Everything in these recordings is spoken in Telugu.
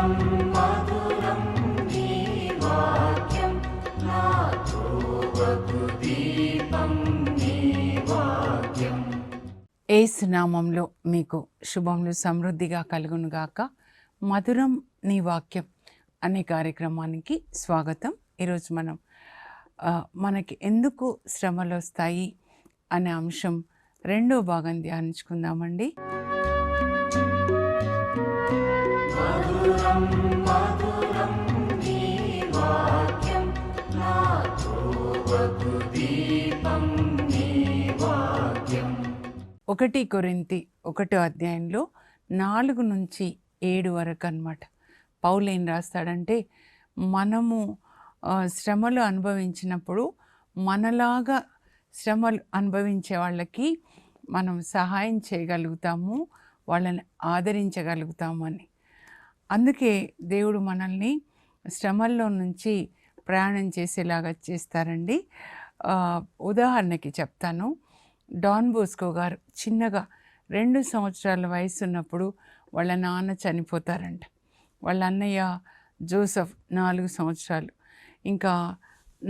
మధురం నీ వాక్యం నా త్రోవకు దీపం నీ వాక్యం. యేసు నామంలో మీకు శుభములు సమృద్ధిగా కలుగునుగాక. మధురం నీ వాక్యం అనే కార్యక్రమానికి స్వాగతం. ఈరోజు మనం మనకి ఎందుకు శ్రమలు వస్తాయి అనే అంశం రెండో భాగం ధ్యానించుకుందామండి. మధురం మధురం నీ వాక్యం నా త్రోవకు దీపం నీ వాక్యం. 1 కొరింథీ 1వ అధ్యాయంలో 4 నుంచి 7 వరకు అన్నమాట. పౌలు ఏం రాస్తాడంటే, మనము శ్రమలు అనుభవించినప్పుడు మనలాగా శ్రమలు అనుభవించే వాళ్ళకి మనం సహాయం చేయగలుగుతాము, వాళ్ళని ఆదరించగలుగుతాము అని. అందుకే దేవుడు మనల్ని శ్రమల్లో నుంచి ప్రయాణం చేసేలాగా చేస్తారండి. ఉదాహరణకి చెప్తాను. డాన్ బోస్కో గారు చిన్నగా 2 సంవత్సరాల వయసు ఉన్నప్పుడు వాళ్ళ నాన్న చనిపోతారంట. వాళ్ళ అన్నయ్య జోసెఫ్ 4 సంవత్సరాలు. ఇంకా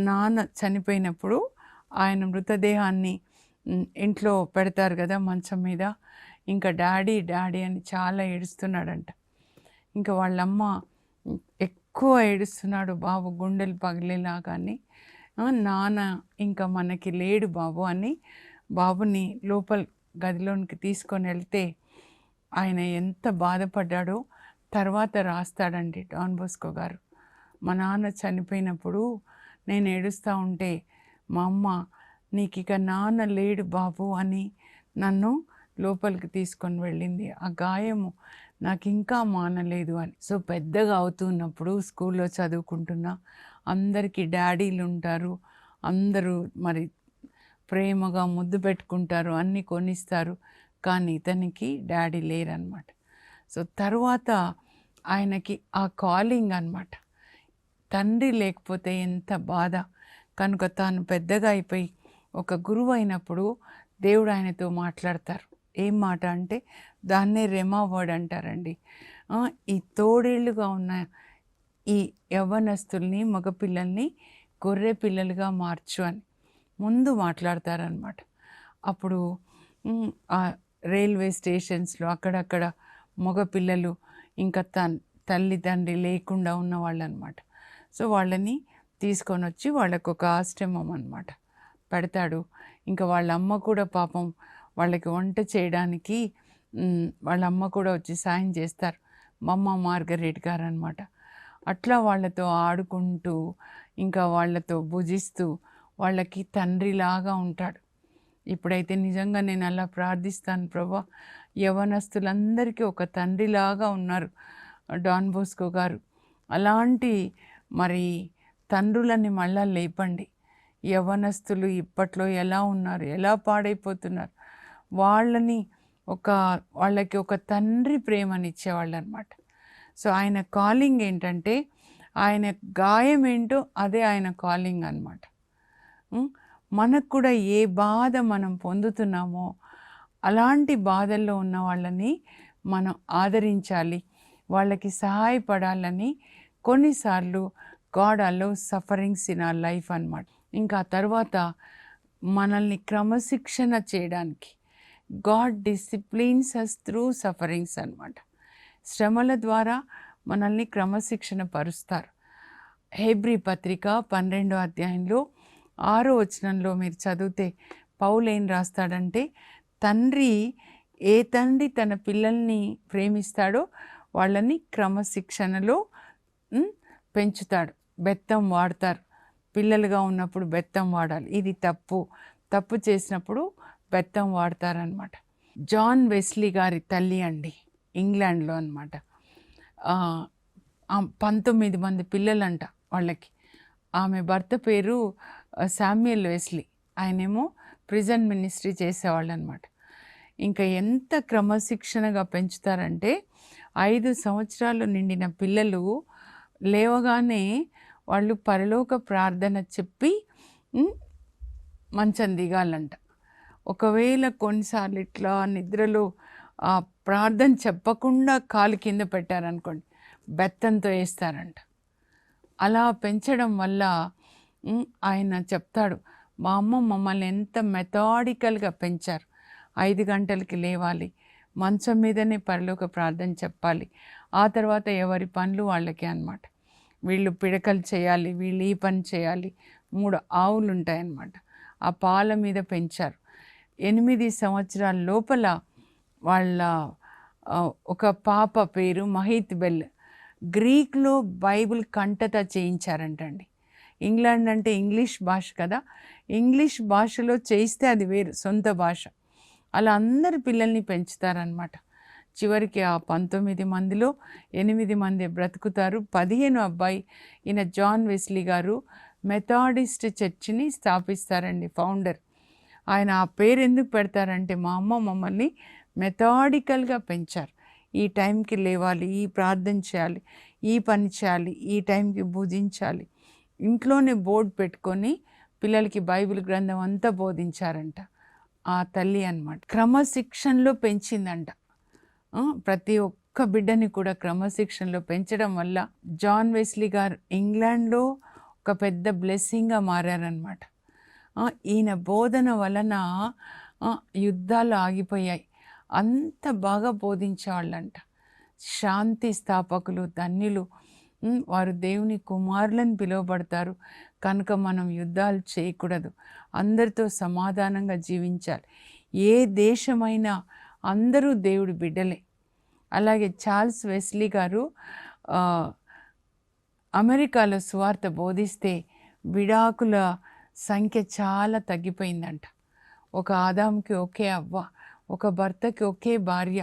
నాన్న చనిపోయినప్పుడు ఆయన మృతదేహాన్ని ఇంట్లో పెడతారు కదా మంచం మీద. ఇంకా డాడీ డాడీ అని చాలా ఏడుస్తున్నాడంట. ఇంకా వాళ్ళమ్మ ఎక్కువ ఏడుస్తున్నాడు, బాబు గుండెలు పగిలేలాగాని, నాన్న ఇంకా మనకి లేడు బాబు అని బాబుని లోపల గదిలోనికి తీసుకొని వెళ్తే ఆయన ఎంత బాధపడ్డాడో తర్వాత రాస్తాడండి డాన్ బోస్కో గారు. మా నాన్న చనిపోయినప్పుడు నేను ఏడుస్తూ ఉంటే మా అమ్మ నీకు ఇక నాన్న లేడు బాబు అని నన్ను లోపలికి తీసుకొని వెళ్ళింది. ఆ గాయము నాకు ఇంకా మానలేదు అని. సో పెద్దగా అవుతున్నప్పుడు స్కూల్లో చదువుకుంటున్నా అందరికీ డాడీలు ఉంటారు, అందరూ మరి ప్రేమగా ముద్దు పెట్టుకుంటారు, అన్నీ కొనిస్తారు. కానీ ఇతనికి డాడీ లేరనమాట. సో తర్వాత ఆయనకి ఆ కాలింగ్ అనమాట. తండ్రి లేకపోతే ఎంత బాధ. కనుక తాను పెద్దగా అయిపోయి ఒక గురువు అయినప్పుడు దేవుడు ఆయనతో మాట్లాడతారు. ఏం మాట అంటే దాన్నే రెమా వర్డ్ అంటారండి. ఈ తోడేళ్ళుగా ఉన్న ఈ యవ్వనస్తుల్ని మగపిల్లల్ని గొర్రె పిల్లలుగా మార్చు అని ముందు మాట్లాడతారనమాట. అప్పుడు రైల్వే స్టేషన్స్లో అక్కడక్కడ మగపిల్లలు ఇంకా తల్లి తండ్రి లేకుండా ఉన్న వాళ్ళు అనమాట. సో వాళ్ళని తీసుకొని వచ్చి వాళ్ళకు ఒక ఆశ్రమం అనమాట పెడతాడు. ఇంకా వాళ్ళ అమ్మ కూడా పాపం వాళ్ళకి వంట చేయడానికి వాళ్ళ అమ్మ కూడా వచ్చి సాయం చేస్తారు. మమ్మ మార్గరెట్ గారు అనమాట. అట్లా వాళ్ళతో ఆడుకుంటూ ఇంకా వాళ్ళతో భుజిస్తూ వాళ్ళకి తండ్రిలాగా ఉంటాడు. ఇప్పుడైతే నిజంగా నేను అలా ప్రార్థిస్తాను, ప్రభా యవనస్తులందరికీ ఒక తండ్రిలాగా ఉన్నారు డాన్ బోస్కో గారు. అలాంటి మరి తండ్రులని మళ్ళా లేపండి. యవనస్తులు ఇప్పట్లో ఎలా ఉన్నారు, ఎలా పాడైపోతున్నారు, వాళ్ళకి ఒక తండ్రి ప్రేమనిచ్చేవాళ్ళు అనమాట. సో ఆయన కాలింగ్ ఏంటంటే, ఆయన గాయం ఏంటో అదే ఆయన కాలింగ్ అనమాట. మనకు కూడా ఏ బాధ మనం పొందుతున్నామో అలాంటి బాధల్లో ఉన్న వాళ్ళని మనం ఆదరించాలి, వాళ్ళకి సహాయపడాలని. కొన్నిసార్లు God allows sufferings in our life అన్నమాట. ఇంకా తర్వాత మనల్ని క్రమశిక్షణ చేయడానికి God disciplines us through sufferings అన్నమాట. శ్రమల ద్వారా మనల్ని క్రమశిక్షణ పరుస్తారు. హెబ్రీ పత్రిక 12వ అధ్యాయంలో 6వ వచనంలో మీరు చదివితే పౌలు ఏం రాస్తాడంటే, ఏ తండ్రి తన పిల్లల్ని ప్రేమిస్తాడో వాళ్ళని క్రమశిక్షణలో పెంచుతాడు. బెత్తం వాడతారు. పిల్లలుగా ఉన్నప్పుడు బెత్తం వాడాలి. ఇది తప్పు చేసినప్పుడు బెత్తం వాడతారనమాట. జాన్ వెస్లీ గారి తల్లి అండి, ఇంగ్లాండ్లో అనమాట. 19 మంది పిల్లలంట వాళ్ళకి. ఆమె భర్త పేరు శామ్యుయల్ వెస్లీ. ఆయనేమో ప్రిజన్ మినిస్ట్రీ చేసేవాళ్ళు అనమాట. ఇంకా ఎంత క్రమశిక్షణగా పెంచుతారంటే 5 సంవత్సరాలు నిండిన పిల్లలు లేవగానే వాళ్ళు పరలోక ప్రార్థన చెప్పి మంచం దిగాలంట. ఒకవేళ కొన్నిసార్లు ఇట్లా నిద్రలో ప్రార్థన చెప్పకుండా కాలు కింద పెట్టారనుకోండి, బెత్తంతో వేస్తారంట. అలా పెంచడం వల్ల ఆయన చెప్తాడు, మా అమ్మ మమ్మల్ని ఎంత మెథాడికల్గా పెంచారు. 5 గంటలకి లేవాలి, మంచం మీదనే పరలోక ప్రార్థన చెప్పాలి, ఆ తర్వాత ఎవరి పనులు వాళ్ళకి అన్నమాట. వీళ్ళు పిడకలు చేయాలి, వీళ్ళు ఈ పని చేయాలి. 3 ఆవులు ఉంటాయన్నమాట. ఆ పాల మీద పెంచారు. 8 సంవత్సరాల లోపల వాళ్ళ ఒక పాప పేరు మహీత్ బెల్ గ్రీక్లో బైబిల్ కంఠత చేయించారంటండి. ఇంగ్లాండ్ అంటే ఇంగ్లీష్ భాష కదా, ఇంగ్లీష్ భాషలో చేయిస్తే అది వేరు, సొంత భాష. అలా అందరు పిల్లల్ని పెంచుతారనమాట. చివరికి ఆ 19 మందిలో 8 మంది బ్రతుకుతారు. 15 అబ్బాయి ఈయన జాన్ వెస్లీ గారు మెథాడిస్ట్ చర్చిని స్థాపిస్తారండి, ఫౌండర్. ఆయన ఆ పేరు ఎందుకు పెడతారంటే, మా అమ్మ మమ్మల్ని మెథాడికల్గా పెంచారు. ఈ టైంకి లేవాలి, ఈ ప్రార్థన చేయాలి, ఈ పని చేయాలి, ఈ టైంకి భుజించాలి. ఇంట్లోనే బోర్డు పెట్టుకొని పిల్లలకి బైబిల్ గ్రంథం అంతా బోధించారంట ఆ తల్లి అన్నమాట. క్రమశిక్షణలో పెంచిందంట. ప్రతి ఒక్క బిడ్డని కూడా క్రమశిక్షణలో పెంచడం వల్ల జాన్ వెస్లీ గారు ఇంగ్లాండ్లో ఒక పెద్ద బ్లెస్సింగ్గా మారారనమాట. ఈయన బోధన వలన యుద్ధాలు ఆగిపోయాయి. అంత బాగా బోధించేవాళ్ళంట. శాంతి స్థాపకులు, ధన్యులు, వారు దేవుని కుమారులను పిలువబడతారు. కనుక మనం యుద్ధాలు చేయకూడదు, అందరితో సమాధానంగా జీవించాలి. ఏ దేశమైనా అందరూ దేవుడి బిడ్డలే. అలాగే చార్ల్స్ వెస్లీ గారు అమెరికాలో సువార్త బోధిస్తే విడాకుల సంఖ్య చాలా తగ్గిపోయిందంట. ఒక ఆదాంకి ఒకే అవ్వ, ఒక భర్తకి ఒకే భార్య,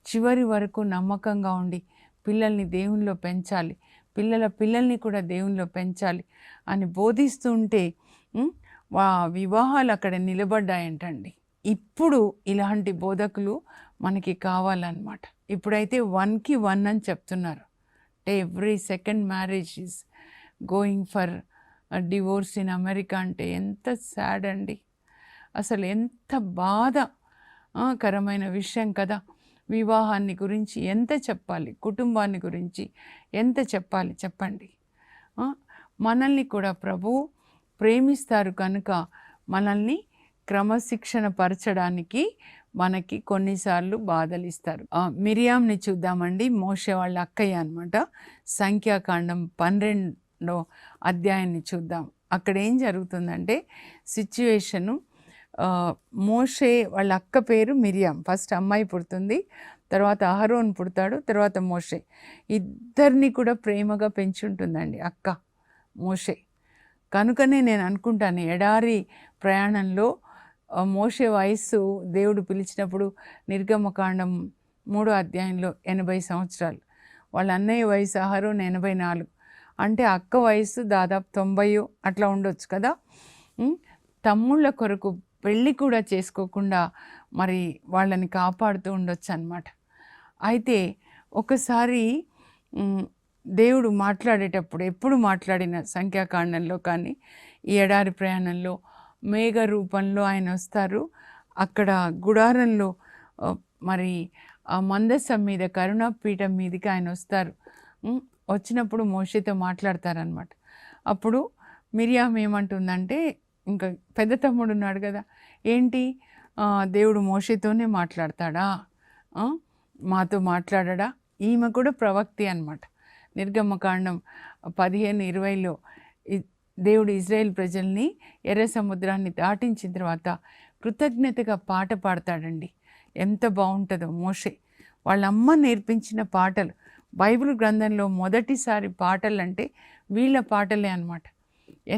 చివరి వరకు నమ్మకంగా ఉండి పిల్లల్ని దేవునిలో పెంచాలి, పిల్లల్ని కూడా దేవునిలో పెంచాలి అని బోధిస్తూ ఉంటే వివాహాలు అక్కడ నిలబడ్డాయంటండి. ఇప్పుడు ఇలాంటి బోధకులు మనకి కావాలన్నమాట. ఇప్పుడైతే 1కి 1 అని చెప్తున్నారు. అంటే every second marriage is going for divorce in America. అంటే ఎంత సాడ్ అండి, అసలు ఎంత బాధాకరమైన విషయం కదా. వివాహాన్ని గురించి ఎంత చెప్పాలి, కుటుంబాన్ని గురించి ఎంత చెప్పాలి చెప్పండి. మనల్ని కూడా ప్రభువు ప్రేమిస్తారు కనుక మనల్ని క్రమశిక్షణ పరచడానికి మనకి కొన్నిసార్లు బాధలు ఇస్తారు. మిరియాంని చూద్దామండి, మోషే వాళ్ళ అక్కయ్య అనమాట. సంఖ్యాకాండం 12వ అధ్యాయాన్ని చూద్దాం. అక్కడ ఏం జరుగుతుందంటే సిచ్యువేషను, మోషే వాళ్ళ అక్క పేరు మిరియాం. ఫస్ట్ అమ్మాయి పుడుతుంది, తర్వాత అహరోన్ పుడతాడు, తర్వాత మోషే. ఇద్దరిని కూడా ప్రేమగా పెంచుంటుందండి అక్క మోషే. కనుకనే నేను అనుకుంటాను, ఎడారి ప్రయాణంలో మోషే వయస్సు దేవుడు పిలిచినప్పుడు నిర్గమకాండం 3వ అధ్యాయంలో 80 సంవత్సరాలు, వాళ్ళ అన్నయ్య వయసు అహరోన్ 84, అంటే అక్క వయసు దాదాపు 90 అట్లా ఉండొచ్చు కదా. తమ్ముళ్ళ కొరకు పెళ్ళి కూడా చేసుకోకుండా మరి వాళ్ళని కాపాడుతూ ఉండొచ్చు అన్నమాట. అయితే ఒకసారి దేవుడు మాట్లాడేటప్పుడు, ఎప్పుడు మాట్లాడిన సంఖ్యాకాండంలో కానీ ఈ ఎడారి ప్రయాణంలో మేఘ రూపంలో ఆయన వస్తారు. అక్కడ గుడారంలో మరి ఆ మందసం మీద, కరుణాపీఠం మీదకి ఆయన వస్తారు. వచ్చినప్పుడు మోషేతో మాట్లాడతారనమాట. అప్పుడు మిరియాం ఏమంటుందంటే, ఇంకా పెద్ద తమ్ముడు ఉన్నాడు కదా, ఏంటి దేవుడు మోషేతోనే మాట్లాడతాడా, మాతో మాట్లాడడా? ఈమె కూడా ప్రవక్తి అనమాట. నిర్గమకాండం 15:20లో దేవుడు ఇజ్రాయేల్ ప్రజల్ని ఎర్ర సముద్రాన్ని దాటించిన తర్వాత కృతజ్ఞతగా పాట పాడతాడండి. ఎంత బాగుంటుందో. మోషే వాళ్ళ అమ్మ నేర్పించిన పాటలు, బైబిల్ గ్రంథంలో మొదటిసారి పాటలు అంటే వీళ్ళ పాటలే అన్నమాట.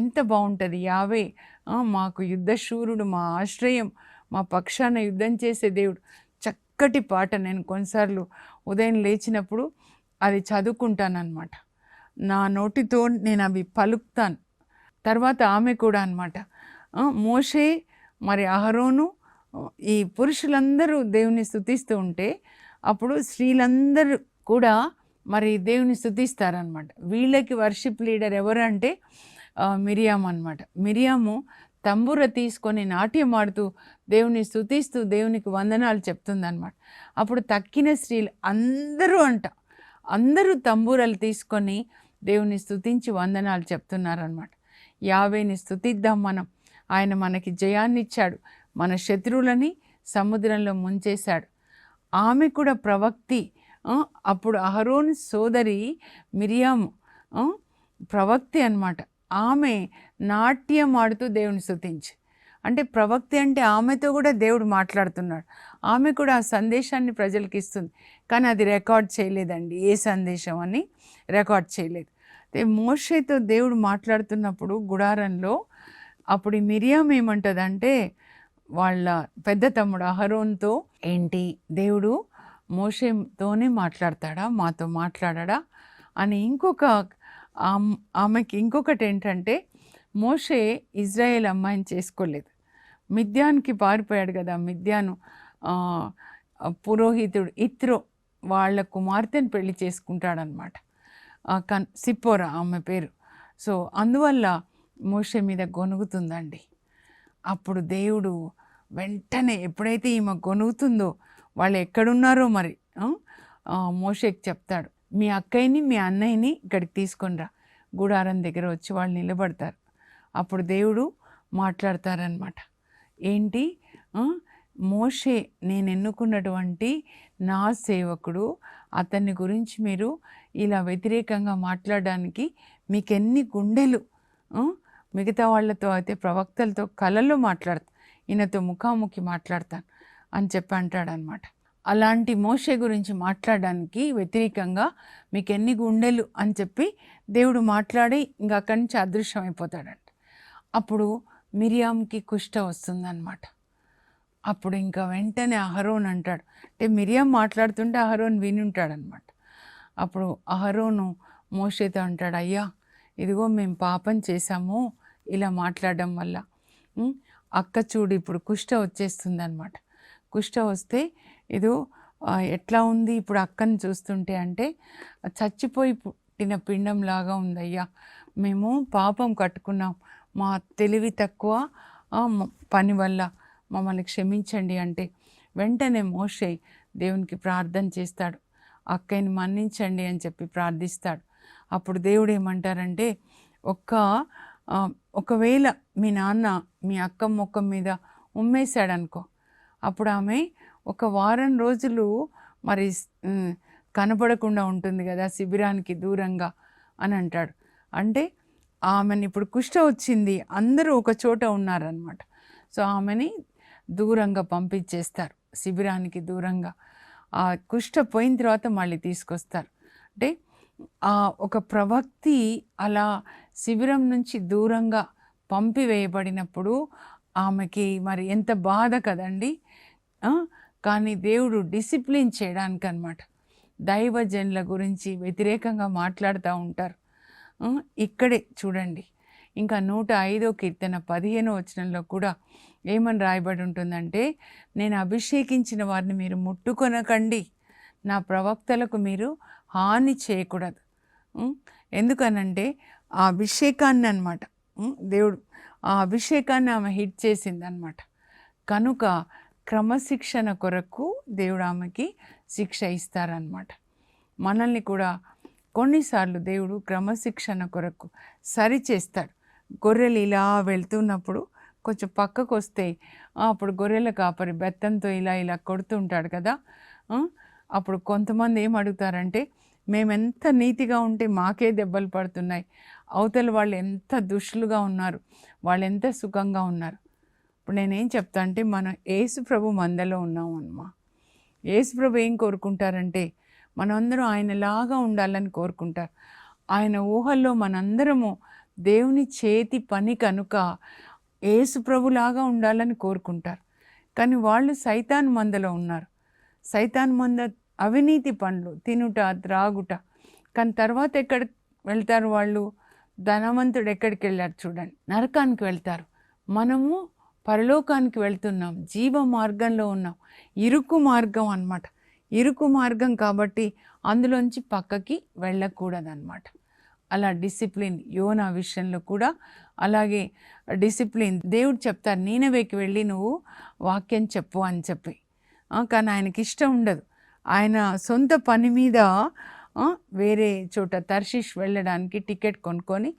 ఎంత బాగుంటుంది. యావే మాకు యుద్ధశూరుడు, మా ఆశ్రయం, మా పక్షాన యుద్ధం చేసే దేవుడు. చక్కటి పాట. నేను కొన్నిసార్లు ఉదయం లేచినప్పుడు అది చదువుకుంటానన్నమాట. నా నోటితో నేను అవి పలుకుతాను. తర్వాత ఆమె కూడా అన్నమాట. మోషే మరి అహరోను ఈ పురుషులందరూ దేవుని స్తుతిస్తూ ఉంటే అప్పుడు స్త్రీలందరూ కూడా మరి దేవుని స్తుతిస్తారనమాట. వీళ్ళకి వర్షిప్ లీడర్ ఎవరు అంటే మిరియాము అనమాట. మిరియాము తంబుర తీసుకొని నాట్యం ఆడుతూ దేవుని స్తుతిస్తూ దేవునికి వందనాలు చెప్తుందన్నమాట. అప్పుడు తక్కిన స్త్రీలు అందరూ అందరూ తంబూరలు తీసుకొని దేవుని స్తుతించి వందనాలు చెప్తున్నారనమాట. యావేని స్తుతిద్దాం మనం, ఆయన మనకి జయాన్ని ఇచ్చాడు, మన శత్రువులని సముద్రంలో ముంచేశాడు. ఆమె కూడా ప్రవక్తి. అప్పుడు అహరోను సోదరి మిరియాము ప్రవక్తి అన్నమాట. ఆమె నాట్యం ఆడుతూ దేవుని స్తుతించి, అంటే ప్రవక్తి అంటే ఆమెతో కూడా దేవుడు మాట్లాడుతున్నాడు. ఆమె కూడా ఆ సందేశాన్ని ప్రజలకు ఇస్తుంది, కానీ అది రికార్డ్ చేయలేదండి. ఏ సందేశం అని రికార్డ్ చేయలేదు. మోషేతో దేవుడు మాట్లాడుతున్నప్పుడు గుడారంలో అప్పుడు ఈ మిరియాం ఏమంటుందంటే వాళ్ళ పెద్ద తమ్ముడు అహరోన్తో, ఏంటి దేవుడు మోషేతోనే మాట్లాడతాడా, మాతో మాట్లాడా అని. ఆమెకి ఇంకొకటి ఏంటంటే, మోషే ఇజ్రాయేల్ అమ్మాయిని చేసుకోలేదు, మిద్యాన్కి పారిపోయాడు కదా. మిద్యాను పురోహితుడు ఇత్రో వాళ్ళ కుమార్తెను పెళ్లి చేసుకుంటాడనమాట. సిప్పోరా ఆమె పేరు. సో అందువల్ల మోషే మీద గొనుగుతుందండి. అప్పుడు దేవుడు వెంటనే ఎప్పుడైతే ఈమె గొనుగుతుందో, వాళ్ళు ఎక్కడున్నారో మరి మోషేకి చెప్తాడు, మీ అక్కయ్యని మీ అన్నయ్యని ఇక్కడికి తీసుకొనిరా. గుడారం దగ్గర వచ్చి వాళ్ళు నిలబడతారు. అప్పుడు దేవుడు మాట్లాడతారనమాట. ఏంటి, మోషే నేను ఎన్నుకున్నటువంటి నా సేవకుడు, అతన్ని గురించి మీరు ఇలా వ్యతిరేకంగా మాట్లాడడానికి మీకెన్ని గుండెలు, మిగతా వాళ్ళతో అయితే ప్రవక్తలతో కళల్లో మాట్లాడతాను, ఈయనతో ముఖాముఖి మాట్లాడతాను అని చెప్పి అంటాడనమాట. అలాంటి మోషే గురించి మాట్లాడడానికి వ్యతిరేకంగా మీకు ఎన్ని గుండెలు అని చెప్పి దేవుడు మాట్లాడి ఇంకా అక్కడి నుంచి అదృశ్యం అయిపోతాడంట. అప్పుడు మిరియాంకి కుష్ఠ వస్తుందన్నమాట. అప్పుడు ఇంకా వెంటనే అహరోన్ అంటాడు, అంటే మిరియాం మాట్లాడుతుంటే అహరోన్ వినుంటాడనమాట. అప్పుడు అహరోను మోషేతో అంటాడు, అయ్యా ఇదిగో మేము పాపం చేశాము ఇలా మాట్లాడడం వల్ల. అక్క చూడు ఇప్పుడు కుష్ఠ వచ్చేస్తుంది అనమాట. కుష్ఠ వస్తే ఇదో ఎట్లా ఉంది ఇప్పుడు అక్కని చూస్తుంటే, అంటే చచ్చిపోయి పుట్టిన పిండం లాగా ఉందయ్యా, మేము పాపం కట్టుకున్నాం, మా తెలివి తక్కువ పని వల్ల మమ్మల్ని క్షమించండి అంటే వెంటనే మోషే దేవునికి ప్రార్థన చేస్తాడు, అక్కని మన్నించండి అని చెప్పి ప్రార్థిస్తాడు. అప్పుడు దేవుడు ఏమంటారంటే, ఒకవేళ మీ నాన్న మీ అక్క ముఖం మీద ఉమ్మేశాడు అనుకో, అప్పుడు ఆమె ఒక వారం రోజులు మరి కనపడకుండా ఉంటుంది కదా శిబిరానికి దూరంగా అని అంటాడు. అంటే ఆమెని ఇప్పుడు కుష్ఠ వచ్చింది, అందరూ ఒక చోట ఉన్నారనమాట. సో ఆమెని దూరంగా పంపించేస్తారు, శిబిరానికి దూరంగా. ఆ కుష్ఠ పోయిన తర్వాత మళ్ళీ తీసుకొస్తారు. అంటే ఒక ప్రవక్తి అలా శిబిరం నుంచి దూరంగా పంపివేయబడినప్పుడు ఆమెకి మరి ఎంత బాధ కదండి. కానీ దేవుడు డిసిప్లిన్ చేయడానికి అనమాట. దైవజనుల గురించి వ్యతిరేకంగా మాట్లాడుతూ ఉంటారు. ఇక్కడే చూడండి, ఇంకా 105వ కీర్తన 15వ వచనంలో కూడా ఏమని రాయబడి ఉంటుందంటే, నేను అభిషేకించిన వారిని మీరు ముట్టుకొనకండి, నా ప్రవక్తలకు మీరు హాని చేయకూడదు. ఎందుకనంటే ఆ అభిషేకాన్ని అనమాట దేవుడు, ఆ అభిషేకాన్ని ఆమె హిట్ చేసింది అనమాట. కనుక క్రమశిక్షణ కొరకు దేవుడు ఆమెకి శిక్ష ఇస్తారనమాట. మనల్ని కూడా కొన్నిసార్లు దేవుడు క్రమశిక్షణ కొరకు సరి చేస్తాడు. గొర్రెలు ఇలా వెళ్తున్నప్పుడు కొంచెం పక్కకు వస్తే అప్పుడు గొర్రెల కాపరి బెత్తంతో ఇలా ఇలా కొడుతుంటాడు కదా. అప్పుడు కొంతమంది ఏం అడుగుతారంటే, మేమెంత నీతిగా ఉంటే మాకే దెబ్బలు పడుతున్నాయి, అవతల వాళ్ళు ఎంత దుష్టులుగా ఉన్నారు, వాళ్ళు ఎంత సుఖంగా ఉన్నారు. ఇప్పుడు నేనేం చెప్తా అంటే, మనం యేసుప్రభు మందలో ఉన్నాము అమ్మా. యేసుప్రభు ఏం కోరుకుంటారంటే, మనందరం ఆయనలాగా ఉండాలని కోరుకుంటారు. ఆయన ఊహల్లో మనందరము దేవుని చేతి పని కనుక యేసుప్రభులాగా ఉండాలని కోరుకుంటారు. కానీ వాళ్ళు సైతాన్ మందలో ఉన్నారు. సైతాన్ మంద అవినీతి పనులు, తినుట త్రాగుట. కానీ తర్వాత ఎక్కడికి వెళ్తారు వాళ్ళు? ధనవంతుడు ఎక్కడికి వెళ్ళారు చూడండి, నరకానికి వెళ్తారు. మనము పరలోకానికి వెళ్తున్నాం, జీవ మార్గంలో ఉన్నాం. ఇరుకు మార్గం అన్నమాట. ఇరుకు మార్గం కాబట్టి అందులోంచి పక్కకి వెళ్ళకూడదన్నమాట. అలా డిసిప్లిన్ యోనా విషయంలో కూడా అలాగే డిసిప్లిన్. దేవుడు చెప్తారు, నీనవేకి వెళ్ళి నువ్వు వాక్యం చెప్పు అని చెప్పి. కానీ ఆయనకి ఇష్టం ఉండదు. ఆయన సొంత పని మీద వేరే చోట తర్షీష్ వెళ్ళడానికి టికెట్ కొనుక్కొని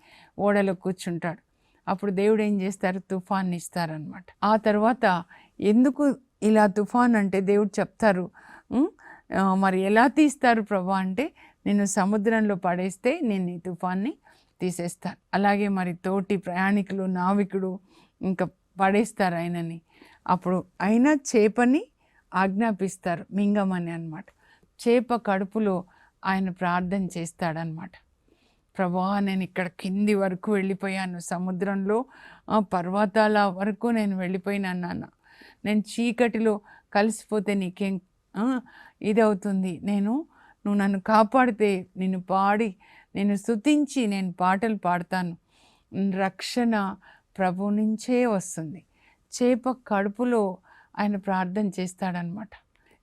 ఓడలో కూర్చుంటాడు. అప్పుడు దేవుడు ఏం చేస్తారు, తుఫాన్ని ఇస్తారనమాట. ఆ తర్వాత ఎందుకు ఇలా తుఫాన్ అంటే దేవుడు చెప్తారు, మరి ఎలా తీస్తారు ప్రభా అంటే, నేను సముద్రంలో పడేస్తే నేను ఈ తుఫాన్ని తీసేస్తాను. అలాగే మరి తోటి ప్రయాణికులు, నావికుడు ఇంకా పడేస్తారు ఆయనని. అప్పుడు ఆయన చేపని ఆజ్ఞాపిస్తారు, మింగమని అన్నమాట. చేప కడుపులో ఆయన ప్రార్థన చేస్తాడనమాట. ప్రభా నేను ఇక్కడ కింది వరకు వెళ్ళిపోయాను, సముద్రంలో పర్వతాల వరకు నేను వెళ్ళిపోయినాను నాన్న. నేను చీకటిలో కలిసిపోతే నీకేం ఇదవుతుంది. నువ్వు నన్ను కాపాడితే నిన్ను పాడి నేను స్తుతించి నేను పాటలు పాడతాను. రక్షణ ప్రభు నుంచే వస్తుంది. చేప కడుపులో ఆయన ప్రార్థన చేస్తాడనమాట.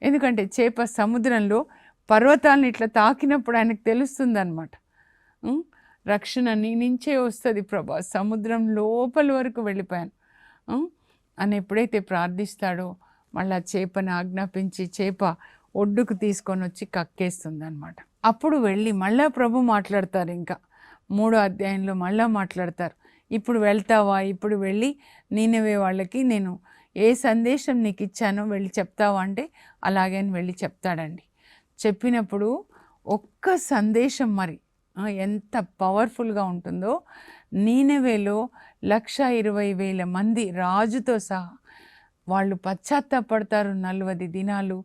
ఎందుకంటే చేప సముద్రంలో పర్వతాలను ఇట్లా తాకినప్పుడు ఆయనకు తెలుస్తుంది అనమాట, రక్షణ నీ నుంచే వస్తుంది ప్రభా, సముద్రం లోపల వరకు వెళ్ళిపోయాను అని ఎప్పుడైతే ప్రార్థిస్తాడో మళ్ళీ చేపని ఆజ్ఞాపించి చేప ఒడ్డుకు తీసుకొని వచ్చి కక్కేస్తుంది అనమాట. అప్పుడు వెళ్ళి మళ్ళా ప్రభు మాట్లాడతారు. ఇంకా 3వ అధ్యాయంలో మళ్ళా మాట్లాడతారు. ఇప్పుడు వెళ్తావా, ఇప్పుడు వెళ్ళి నీనెవే వాళ్ళకి నేను ఏ సందేశం నీకు ఇచ్చానో వెళ్ళి చెప్తావా అంటే అలాగే అని వెళ్ళి చెప్తాడండి. చెప్పినప్పుడు ఒక్క సందేశం మరి ఎంత పవర్ఫుల్గా ఉంటుందో. నీనెవేలో 1,20,000 మంది రాజుతో సహా వాళ్ళు పశ్చాత్తాపడతారు. 40 దినాలు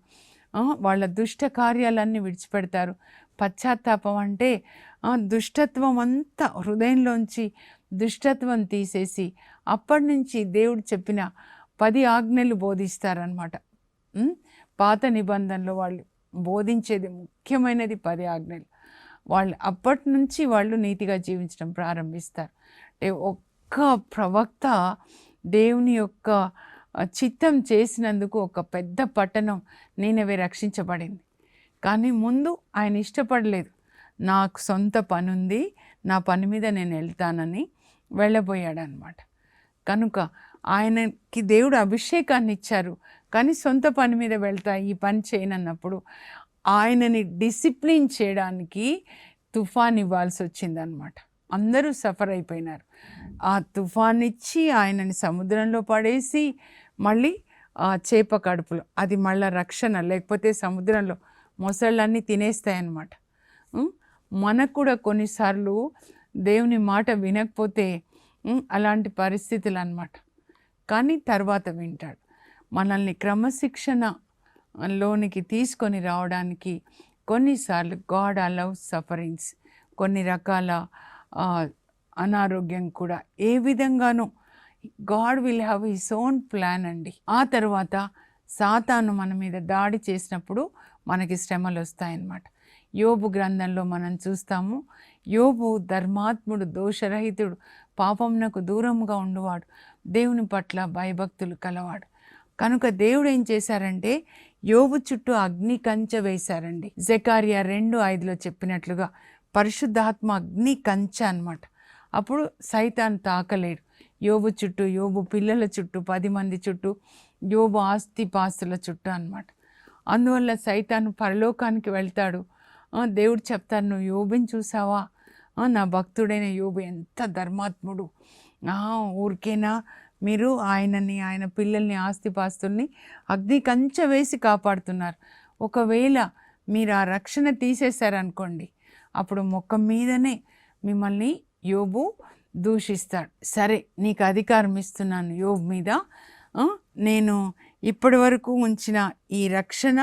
వాళ్ళ దుష్ట కార్యాలన్నీ విడిచిపెడతారు. పశ్చాత్తాపం అంటే దుష్టత్వం అంతా హృదయంలోంచి దుష్టత్వం తీసేసి అప్పటి నుంచి దేవుడు చెప్పిన 10 ఆజ్ఞలు బోధిస్తారనమాట. పాత నిబంధనలో వాళ్ళు బోధించేది ముఖ్యమైనది 10 ఆజ్ఞలు. వాళ్ళు అప్పటి నుంచి వాళ్ళు నీతిగా జీవించడం ప్రారంభిస్తారు. అంటే ఒక్క ప్రవక్త దేవుని యొక్క చిత్తం చేసినందుకు ఒక పెద్ద పట్టణం నీనెవే రక్షించబడింది. కానీ ముందు ఆయన ఇష్టపడలేదు. నాకు సొంత పని ఉంది, నా పని మీద నేను వెళ్తానని వెళ్ళబోయాడనమాట. కనుక ఆయనకి దేవుడు అభిషేకాన్ని ఇచ్చారు, కానీ సొంత పని మీద వెళ్తా ఈ పని చేయనన్నప్పుడు ఆయనని డిసిప్లిన్ చేయడానికి తుఫాన్ ఇవ్వాల్సి వచ్చిందనమాట. అందరూ సఫర్ అయిపోయినారు. ఆ తుఫాన్ ఇచ్చి ఆయనని సముద్రంలో పడేసి మళ్ళీ చేప కడుపులో అది మళ్ళీ రక్షణ. లేకపోతే సముద్రంలో మొసళ్ళన్నీ తినేస్తాయన్నమాట. మనకు కూడా కొన్నిసార్లు దేవుని మాట వినకపోతే అలాంటి పరిస్థితులు అన్నమాట. కానీ తర్వాత వింటాడు. మనల్ని క్రమశిక్షణలోనికి తీసుకొని రావడానికి కొన్నిసార్లు గాడ్ అలౌస్ సఫరింగ్స్, కొన్ని రకాల అనారోగ్యం కూడా ఏ విధంగానూ God will have his own plan అండి. ఆ తర్వాత సాతాను మన మీద దాడి చేసినప్పుడు మనకి శ్రమలు వస్తాయన్నమాట. యోబు గ్రంథంలో మనం చూస్తాము, యోబు ధర్మాత్ముడు, దోషరహితుడు, పాపమునకు దూరంగా ఉండువాడు, దేవుని పట్ల భయభక్తులు కలవాడు. కనుక దేవుడు ఏం చేశారంటే యోబు చుట్టూ అగ్ని కంచె వేశారండి. జకర్యా 2:5లో చెప్పినట్లుగా పరిశుద్ధాత్మ అగ్ని కంచె అన్నమాట. అప్పుడు సైతాన్ తాకలేడు. యోబు చుట్టూ, యోబు పిల్లల చుట్టూ, 10 మంది చుట్టూ, యోబు ఆస్తిపాస్తుల చుట్టూ అన్నమాట. అందువల్ల సైతాను పరలోకానికి వెళ్తాడు. దేవుడు చెప్తారు, నువ్వు యోబుని చూసావా, నా భక్తుడైన యోబు ఎంత ధర్మాత్ముడు, ఊరికేనా మీరు ఆయనని, ఆయన పిల్లల్ని, ఆస్తిపాస్తుల్ని అగ్ని కంచె వేసి కాపాడుతున్నారు. ఒకవేళ మీరు ఆ రక్షణ తీసేశారనుకోండి, అప్పుడు ముఖం మీదనే మిమ్మల్ని యోబు దూషిస్తాడు. సరే నీకు అధికారం ఇస్తున్నాను యోబు మీద, నేను ఇప్పటి వరకు ఉంచిన ఈ రక్షణ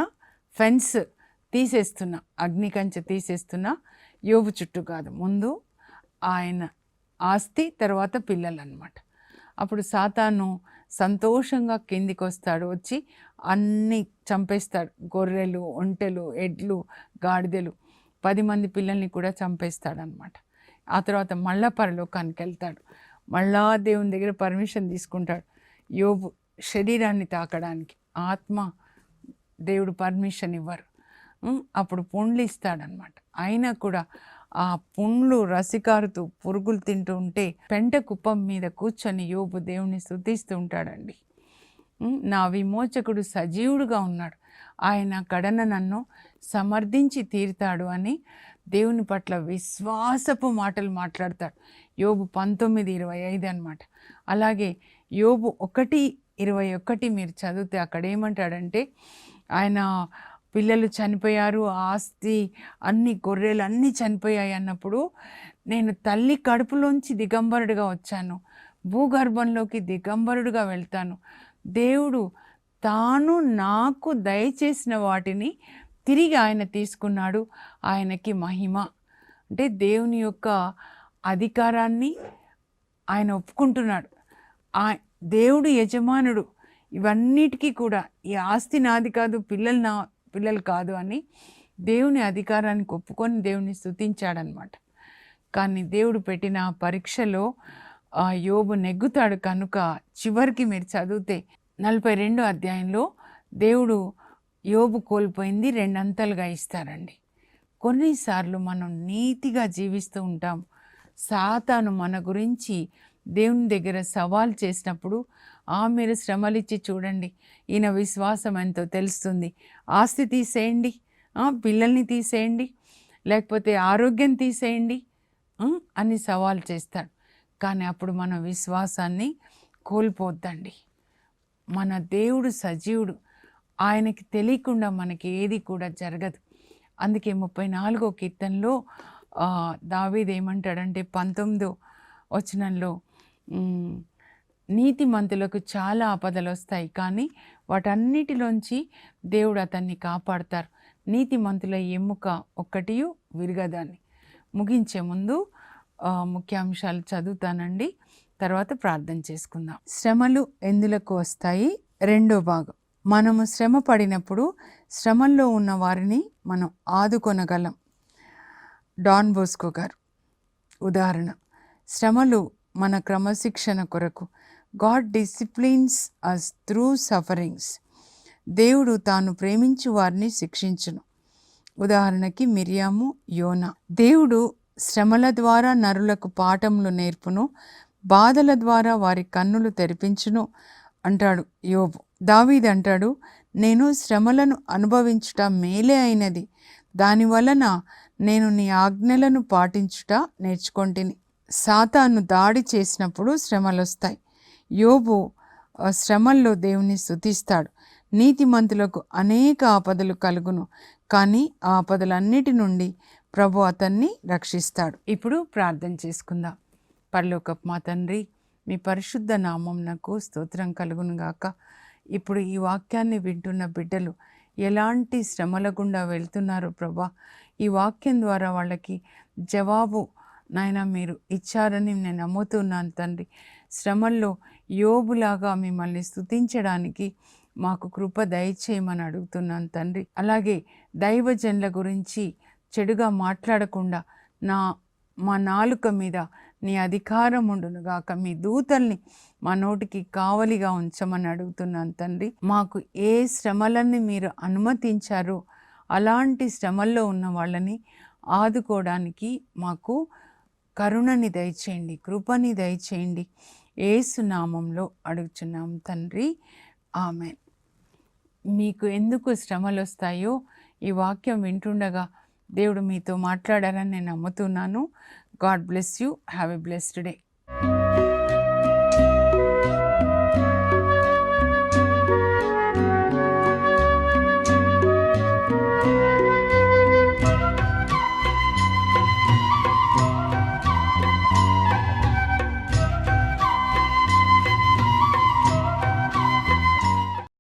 ఫెన్స్ తీసేస్తున్నా, అగ్ని కంచె తీసేస్తున్నా. యోబు చుట్టూ కాదు, ముందు ఆయన ఆస్తి, తర్వాత పిల్లలు అన్నమాట. అప్పుడు సాతాను సంతోషంగా కిందికి వస్తాడు, వచ్చి అన్నీ చంపేస్తాడు. గొర్రెలు, ఒంటెలు, ఎడ్లు, గాడిదలు, 10 మంది పిల్లల్ని కూడా చంపేస్తాడనమాట. ఆ తర్వాత మళ్ళా పరలోకానికి వెళ్తాడు. మళ్ళా దేవుని దగ్గర పర్మిషన్ తీసుకుంటాడు యోబు శరీరాన్ని తాకడానికి. ఆత్మ దేవుడు పర్మిషన్ ఇవ్వరు. అప్పుడు పుండ్లు ఇస్తాడనమాట. అయినా కూడా ఆ పుండ్లు రసికారుతూ పురుగులు తింటూ ఉంటే పెంట కుప్పం మీద కూర్చొని యోబు దేవుని స్తుతిస్తూ ఉంటాడండి. నా విమోచకుడు సజీవుడుగా ఉన్నాడు, ఆయన కడన నన్ను సమర్థించి తీరుతాడు అని దేవుని పట్ల విశ్వాసపు మాటలు మాట్లాడతాడు. యోబు 19:25 అనమాట. అలాగే యోబు 1:21 మీరు చదివితే అక్కడ ఏమంటాడంటే, ఆయన పిల్లలు చనిపోయారు, ఆస్తి అన్ని గొర్రెలు అన్నీ చనిపోయాయి అన్నప్పుడు, నేను తల్లి కడుపులోంచి దిగంబరుడిగా వచ్చాను, భూగర్భంలోకి దిగంబరుడిగా వెళ్తాను. దేవుడు తాను నాకు దయచేసిన వాటిని తిరిగి ఆయన తీసుకున్నాడు. ఆయనకి మహిమ. అంటే దేవుని యొక్క అధికారాన్ని ఆయన ఒప్పుకుంటున్నాడు. దేవుడు యజమానుడు, ఇవన్నిటికీ కూడా ఈ ఆస్తి నాది కాదు, పిల్లలు కాదు అని దేవుని అధికారానికి ఒప్పుకొని దేవుని స్తుతించాడనమాట. కానీ దేవుడు పెట్టిన పరీక్షలో యోబు నెగ్గుతాడు. కనుక చివరికి మీరు చదివితే 42వ అధ్యాయంలో దేవుడు యోబు కోల్పోయింది 2 అంతలుగా ఇస్తారండి. కొన్నిసార్లు మనం నీతిగా జీవిస్తూ ఉంటాం. సాతాను మన గురించి దేవుని దగ్గర సవాల్ చేసినప్పుడు, మీరు శ్రమలిచ్చి చూడండి, ఈయన విశ్వాసం ఎంతో తెలుస్తుంది, ఆస్తి తీసేయండి, పిల్లల్ని తీసేయండి, లేకపోతే ఆరోగ్యం తీసేయండి అని సవాల్ చేస్తాడు. కానీ అప్పుడు మన విశ్వాసాన్ని కోల్పోద్దండి. మన దేవుడు సజీవుడు, ఆయనకి తెలియకుండా మనకి ఏది కూడా జరగదు. అందుకే 34వ కీర్తనలో దావీదు ఏమంటాడంటే 19వ వచనంలో, నీతిమంతులకు చాలా ఆపదలు వస్తాయి, కానీ వాటన్నిటిలోంచి దేవుడు అతన్ని కాపాడతారు. నీతిమంతుల ఎముక ఒక్కటి విరగదని. ముగించే ముందు ముఖ్యాంశాలు చదువుతానండి, తర్వాత ప్రార్థన చేసుకుందాం. శ్రమలు ఎందులకు వస్తాయి, 2వ భాగం. మనము శ్రమ పడినప్పుడు శ్రమల్లో ఉన్న వారిని మనం ఆదుకొనగలం. డాన్ బోస్కో గారు ఉదాహరణ. శ్రమలు మన క్రమశిక్షణ కొరకు. God disciplines us through sufferings. దేవుడు తాను ప్రేమించు వారిని శిక్షించును. ఉదాహరణకి మిరియాము, యోనా. దేవుడు శ్రమల ద్వారా నరులకు పాఠములు నేర్పును, బాధల ద్వారా వారి కన్నులు తెరిపించును అంటాడు యోబు. దావీదు అంటాడు, నేను శ్రమలను అనుభవించుట మేలే అయినది, దానివలన నేను నీ ఆజ్ఞలను పాటించుట నేర్చుకొంటిని. సాతాను దాడి చేసినప్పుడు శ్రమలొస్తాయి. యోబు శ్రమల్లో దేవుని స్తుతిస్తాడు. నీతిమంతులకు అనేక ఆపదలు కలుగును, కానీ ఆ ఆపదలన్నిటి నుండి ప్రభు అతన్ని రక్షిస్తాడు. ఇప్పుడు ప్రార్థన చేసుకుందాం. పరలోకపు మా తండ్రి, మీ పరిశుద్ధ నామమునకు స్తోత్రం కలుగును గాక. ఇప్పుడు ఈ వాక్యాన్ని వింటున్న బిడ్డలు ఎలాంటి శ్రమల గుండా వెళ్తున్నారో ప్రభా, ఈ వాక్యం ద్వారా వాళ్ళకి జవాబు నాయన మీరు ఇచ్చారని నేను నమ్ముతున్నాను తండ్రి. శ్రమల్లో యోబులాగా మిమ్మల్ని స్తుతించడానికి మాకు కృప దయచేయమని అడుగుతున్నాను తండ్రి. అలాగే దైవజనుల గురించి చెడుగా మాట్లాడకుండా మా నాలుక మీద నీ అధికారం ఉండును గాక. మీ దూతల్ని మా నోటికి కావలిగా ఉంచమని అడుగుతున్నాను తండ్రి. మాకు ఏ శ్రమలన్నీ మీరు అనుమతించారో అలాంటి శ్రమల్లో ఉన్న వాళ్ళని ఆదుకోవడానికి మాకు కరుణని దయచేయండి, కృపని దయచేయండి. యేసు నామంలో అడుగుచున్నాం తండ్రి, ఆమెన్. మీకు ఎందుకు శ్రమలు వస్తాయో ఈ వాక్యం వింటుండగా దేవుడు మీతో మాట్లాడారని నేను నమ్ముతున్నాను. God bless you. Have a blessed day.